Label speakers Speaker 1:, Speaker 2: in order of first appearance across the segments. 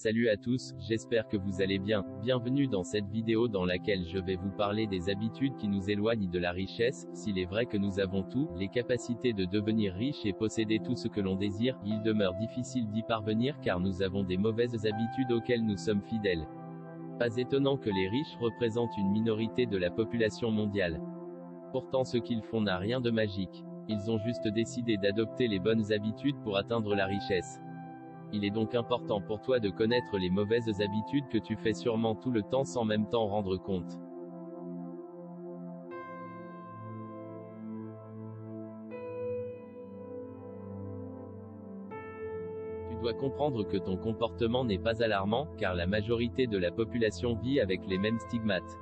Speaker 1: Salut à tous, j'espère que vous allez bien. Bienvenue dans cette vidéo dans laquelle je vais vous parler des habitudes qui nous éloignent de la richesse. S'il est vrai que nous avons tout, les capacités de devenir riches et posséder tout ce que l'on désire, il demeure difficile d'y parvenir car nous avons des mauvaises habitudes auxquelles nous sommes fidèles. Pas étonnant que les riches représentent une minorité de la population mondiale. Pourtant ce qu'ils font n'a rien de magique. Ils ont juste décidé d'adopter les bonnes habitudes pour atteindre la richesse. Il est donc important pour toi de connaître les mauvaises habitudes que tu fais sûrement tout le temps sans même t'en rendre compte. Tu dois comprendre que ton comportement n'est pas alarmant, car la majorité de la population vit avec les mêmes stigmates.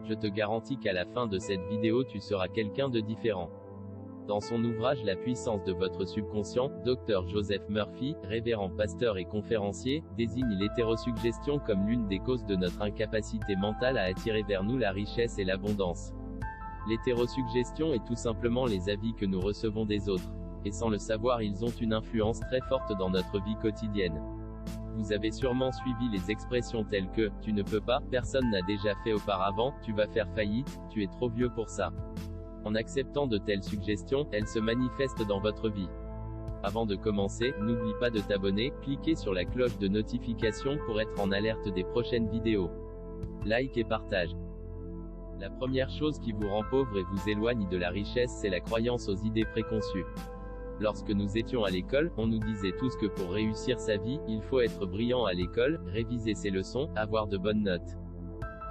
Speaker 1: Je te garantis qu'à la fin de cette vidéo tu seras quelqu'un de différent. Dans son ouvrage La puissance de votre subconscient, Dr Joseph Murphy, révérend pasteur et conférencier, désigne l'hétérosuggestion comme l'une des causes de notre incapacité mentale à attirer vers nous la richesse et l'abondance. L'hétérosuggestion est tout simplement les avis que nous recevons des autres. Et sans le savoir, ils ont une influence très forte dans notre vie quotidienne. Vous avez sûrement suivi les expressions telles que « tu ne peux pas, personne n'a déjà fait auparavant, tu vas faire faillite, tu es trop vieux pour ça ». En acceptant de telles suggestions, elles se manifestent dans votre vie. Avant de commencer, n'oublie pas de t'abonner, cliquez sur la cloche de notification pour être en alerte des prochaines vidéos. Like et partage. La première chose qui vous rend pauvre et vous éloigne de la richesse, c'est la croyance aux idées préconçues. Lorsque nous étions à l'école, on nous disait tous que pour réussir sa vie, il faut être brillant à l'école, réviser ses leçons, avoir de bonnes notes.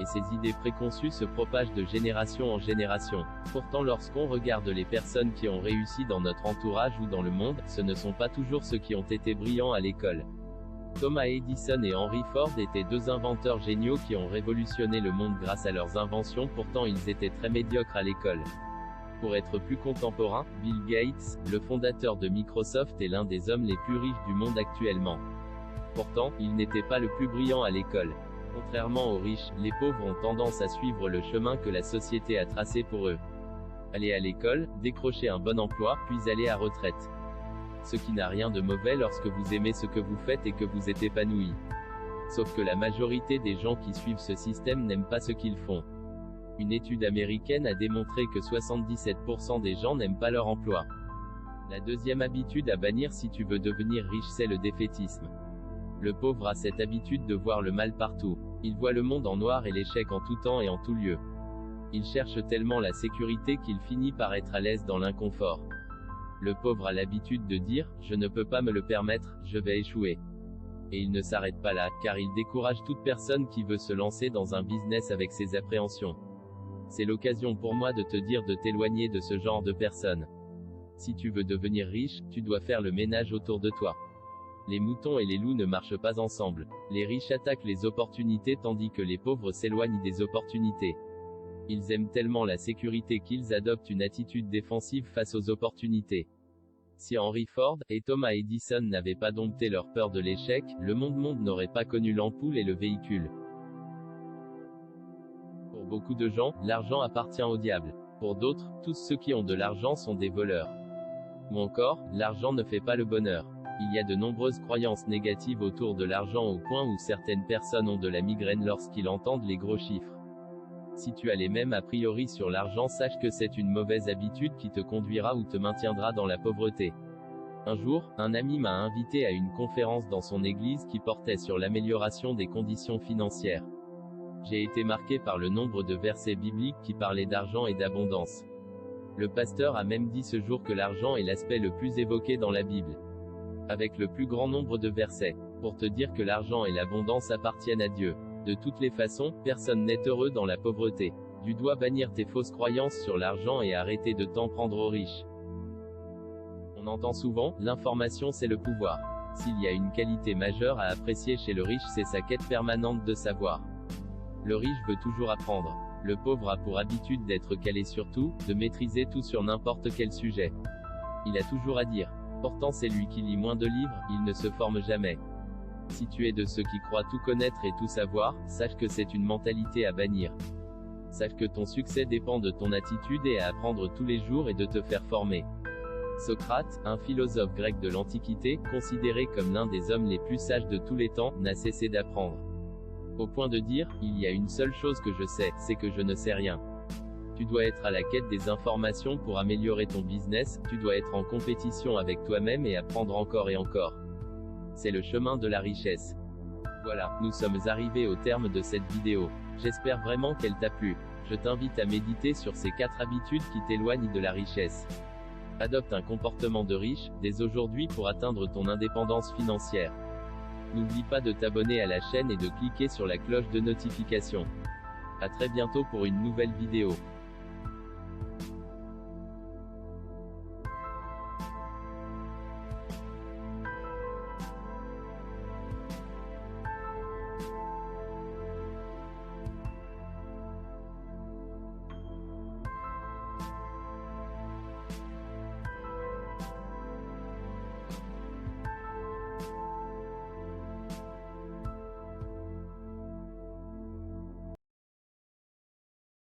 Speaker 1: Et ces idées préconçues se propagent de génération en génération. Pourtant lorsqu'on regarde les personnes qui ont réussi dans notre entourage ou dans le monde, ce ne sont pas toujours ceux qui ont été brillants à l'école. Thomas Edison et Henry Ford étaient deux inventeurs géniaux qui ont révolutionné le monde grâce à leurs inventions, pourtant ils étaient très médiocres à l'école. Pour être plus contemporain, Bill Gates, le fondateur de Microsoft est l'un des hommes les plus riches du monde actuellement. Pourtant, il n'était pas le plus brillant à l'école. Contrairement aux riches, les pauvres ont tendance à suivre le chemin que la société a tracé pour eux. Aller à l'école, décrocher un bon emploi, puis aller à retraite. Ce qui n'a rien de mauvais lorsque vous aimez ce que vous faites et que vous êtes épanoui. Sauf que la majorité des gens qui suivent ce système n'aiment pas ce qu'ils font. Une étude américaine a démontré que 77% des gens n'aiment pas leur emploi. La deuxième habitude à bannir si tu veux devenir riche, c'est le défaitisme. Le pauvre a cette habitude de voir le mal partout. Il voit le monde en noir et l'échec en tout temps et en tout lieu. Il cherche tellement la sécurité qu'il finit par être à l'aise dans l'inconfort. Le pauvre a l'habitude de dire « je ne peux pas me le permettre, je vais échouer ». Et il ne s'arrête pas là, car il décourage toute personne qui veut se lancer dans un business avec ses appréhensions. C'est l'occasion pour moi de te dire de t'éloigner de ce genre de personnes. Si tu veux devenir riche, tu dois faire le ménage autour de toi. Les moutons et les loups ne marchent pas ensemble. Les riches attaquent les opportunités tandis que les pauvres s'éloignent des opportunités. Ils aiment tellement la sécurité qu'ils adoptent une attitude défensive face aux opportunités. Si Henry Ford et Thomas Edison n'avaient pas dompté leur peur de l'échec, le monde n'aurait pas connu l'ampoule et le véhicule. Pour beaucoup de gens, l'argent appartient au diable. Pour d'autres, tous ceux qui ont de l'argent sont des voleurs. Ou encore, l'argent ne fait pas le bonheur. Il y a de nombreuses croyances négatives autour de l'argent au point où certaines personnes ont de la migraine lorsqu'ils entendent les gros chiffres. Si tu as les mêmes a priori sur l'argent, sache que c'est une mauvaise habitude qui te conduira ou te maintiendra dans la pauvreté. Un jour, un ami m'a invité à une conférence dans son église qui portait sur l'amélioration des conditions financières. J'ai été marqué par le nombre de versets bibliques qui parlaient d'argent et d'abondance. Le pasteur a même dit ce jour que l'argent est l'aspect le plus évoqué dans la Bible, avec le plus grand nombre de versets, pour te dire que l'argent et l'abondance appartiennent à Dieu. De toutes les façons, personne n'est heureux dans la pauvreté. Tu dois bannir tes fausses croyances sur l'argent et arrêter de t'en prendre aux riches. On entend souvent, l'information c'est le pouvoir. S'il y a une qualité majeure à apprécier chez le riche, c'est sa quête permanente de savoir. Le riche veut toujours apprendre. Le pauvre a pour habitude d'être calé sur tout, de maîtriser tout sur n'importe quel sujet. Il a toujours à dire. Pourtant c'est lui qui lit moins de livres, il ne se forme jamais. Si tu es de ceux qui croient tout connaître et tout savoir, sache que c'est une mentalité à bannir. Sache que ton succès dépend de ton attitude et à apprendre tous les jours et de te faire former. Socrate, un philosophe grec de l'Antiquité, considéré comme l'un des hommes les plus sages de tous les temps, n'a cessé d'apprendre. Au point de dire, il y a une seule chose que je sais, c'est que je ne sais rien. Tu dois être à la quête des informations pour améliorer ton business, tu dois être en compétition avec toi-même et apprendre encore et encore. C'est le chemin de la richesse. Voilà, nous sommes arrivés au terme de cette vidéo. J'espère vraiment qu'elle t'a plu. Je t'invite à méditer sur ces 4 habitudes qui t'éloignent de la richesse. Adopte un comportement de riche, dès aujourd'hui pour atteindre ton indépendance financière. N'oublie pas de t'abonner à la chaîne et de cliquer sur la cloche de notification. À très bientôt pour une nouvelle vidéo.